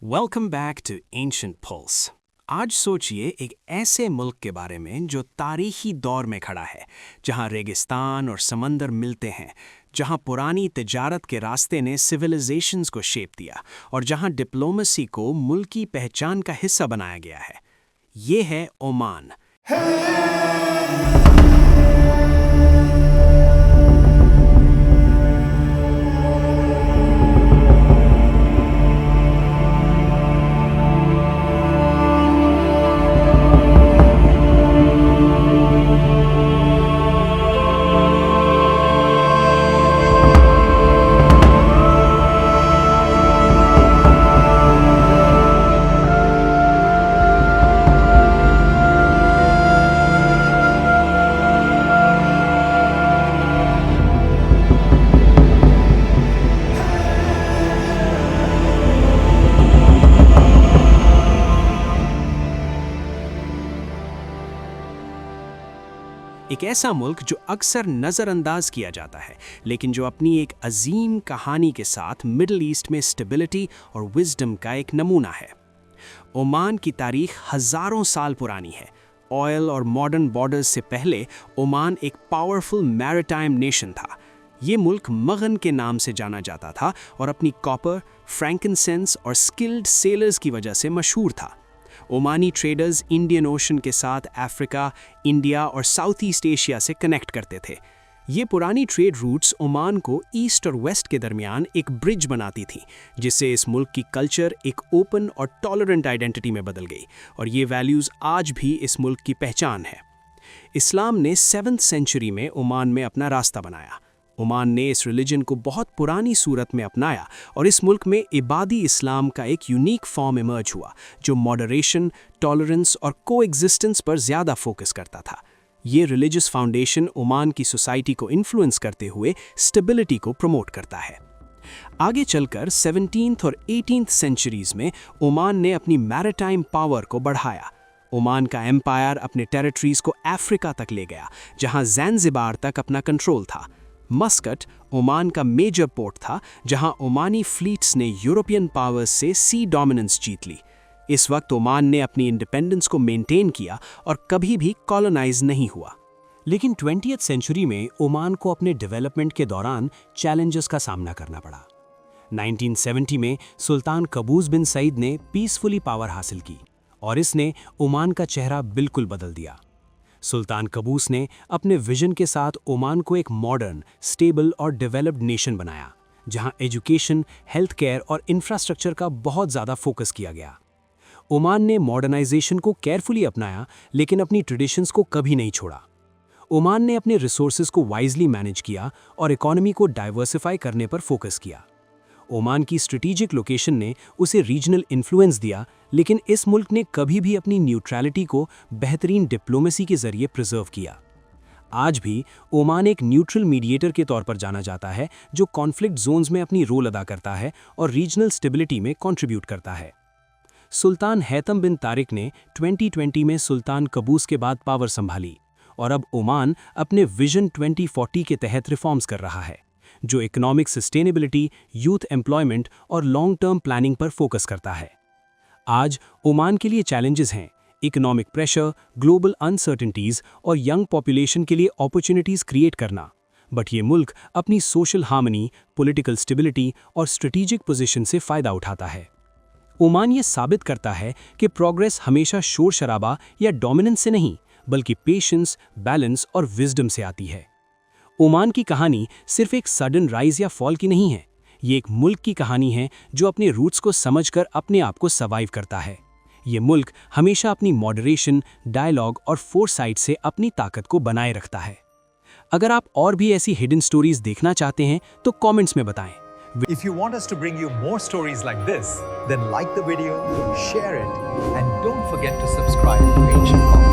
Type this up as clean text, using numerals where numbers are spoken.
Welcome back to ancient pulse. आज सोचिए एक ऐसे मुल्क के बारे में जो तारीखी दौर में खड़ा है, जहां रेगिस्तान और समंदर मिलते हैं, जहां पुरानी तिजारत के रास्ते ने सिविलाइजेशंस को शेप दिया और जहां डिप्लोमेसी को मुल्क की पहचान का हिस्सा बनाया गया है। ये है ओमान। एक ऐसा मुल्क जो अक्सर नज़रअंदाज किया जाता है, लेकिन जो अपनी एक अजीम कहानी के साथ मिडल ईस्ट में स्टेबिलिटी और विजडम का एक नमूना है। ओमान की तारीख हज़ारों साल पुरानी है। ऑयल और मॉडर्न बॉर्डर्स से पहले ओमान एक पावरफुल मैरिटाइम नेशन था। ये मुल्क मगन के नाम से जाना जाता था और अपनी कॉपर, फ्रैंकिनसेंस और स्किल्ड सेलर्स की वजह से मशहूर था। ओमानी ट्रेडर्स इंडियन ओशन के साथ अफ्रीका, इंडिया और साउथ ईस्ट एशिया से कनेक्ट करते थे। ये पुरानी ट्रेड रूट्स ओमान को ईस्ट और वेस्ट के दरमियान एक ब्रिज बनाती थी, जिससे इस मुल्क की कल्चर एक ओपन और टॉलरेंट आइडेंटिटी में बदल गई, और ये वैल्यूज़ आज भी इस मुल्क की पहचान है। इस्लाम ने 7th सेंचुरी में ओमान में अपना रास्ता बनाया। ओमान ने इस रिलीजन को बहुत पुरानी सूरत में अपनाया और इस मुल्क में इबादी इस्लाम का एक यूनिक फॉर्म इमर्ज हुआ, जो मॉडरेशन, टॉलरेंस और कोएग्जिस्टेंस पर ज़्यादा फोकस करता था। ये रिलीजियस फाउंडेशन ओमान की सोसाइटी को इन्फ्लुएंस करते हुए स्टेबिलिटी को प्रमोट करता है। आगे चलकर 17th और 18th सेंचुरीज में ओमान ने अपनी मैरिटाइम पावर को बढ़ाया। ओमान का एम्पायर अपने टेरिटरीज को अफ्रीका तक ले गया, जहां ज़ैंज़िबार तक अपना कंट्रोल था। मस्कट ओमान का मेजर पोर्ट था, जहां ओमानी फ्लीट्स ने यूरोपियन पावर्स से सी डोमिनेंस जीत ली। इस वक्त ओमान ने अपनी इंडिपेंडेंस को मेंटेन किया और कभी भी कॉलोनाइज नहीं हुआ। लेकिन 20th सेंचुरी में ओमान को अपने डेवलपमेंट के दौरान चैलेंजेस का सामना करना पड़ा। 1970 में सुल्तान कबूस बिन सईद ने पीसफुली पावर हासिल की और इसने ओमान का चेहरा बिल्कुल बदल दिया। सुल्तान कबूस ने अपने विजन के साथ ओमान को एक मॉडर्न, स्टेबल और डेवलप्ड नेशन बनाया, जहां एजुकेशन, हेल्थ केयर और इंफ्रास्ट्रक्चर का बहुत ज़्यादा फोकस किया गया। ओमान ने मॉडर्नाइजेशन को केयरफुली अपनाया, लेकिन अपनी ट्रेडिशंस को कभी नहीं छोड़ा। ओमान ने अपने रिसोर्सेज को वाइजली मैनेज किया और इकोनॉमी को डाइवर्सिफाई करने पर फोकस किया। ओमान की स्ट्रेटेजिक लोकेशन ने उसे रीजनल इन्फ्लुएंस दिया, लेकिन इस मुल्क ने कभी भी अपनी न्यूट्रलिटी को बेहतरीन डिप्लोमेसी के जरिए प्रिजर्व किया। आज भी ओमान एक न्यूट्रल मीडिएटर के तौर पर जाना जाता है, जो कॉन्फ्लिक्ट जोन्स में अपनी रोल अदा करता है और रीजनल स्टेबिलिटी में कंट्रीब्यूट करता है। सुल्तान हैतम बिन तारिक ने 2020 में सुल्तान कबूस के बाद पावर संभाली और अब ओमान अपने विजन 2040 के तहत रिफॉर्म्स कर रहा है, जो इकोनॉमिक सस्टेनेबिलिटी, यूथ एम्प्लॉयमेंट और लॉन्ग टर्म प्लानिंग पर फोकस करता है। आज ओमान के लिए चैलेंजेस हैं इकोनॉमिक प्रेशर, ग्लोबल अनसर्टेनिटीज और यंग पॉपुलेशन के लिए अपॉर्चुनिटीज क्रिएट करना, बट ये मुल्क अपनी सोशल हार्मनी, पॉलिटिकल स्टेबिलिटी और स्ट्रेटेजिक पोजीशन से फ़ायदा उठाता है। ओमान ये साबित करता है कि प्रोग्रेस हमेशा शोर शराबा या डोमिनेंस से नहीं, बल्कि पेशेंस, बैलेंस और विजडम से आती है। ओमान की कहानी सिर्फ एक सडन राइज या फॉल की नहीं है, ये एक मुल्क की कहानी है जो अपने रूट्स को समझकर अपने आप को सर्वाइव करता है। ये मुल्क हमेशा अपनी मॉडरेशन, डायलॉग और फोरसाइट से अपनी ताकत को बनाए रखता है। अगर आप और भी ऐसी हिडन स्टोरीज देखना चाहते हैं तो कमेंट्स में बताएं। If you want us to bring you more stories like this, then like the video, share it, and don't forget to subscribe to Ancient Pulse.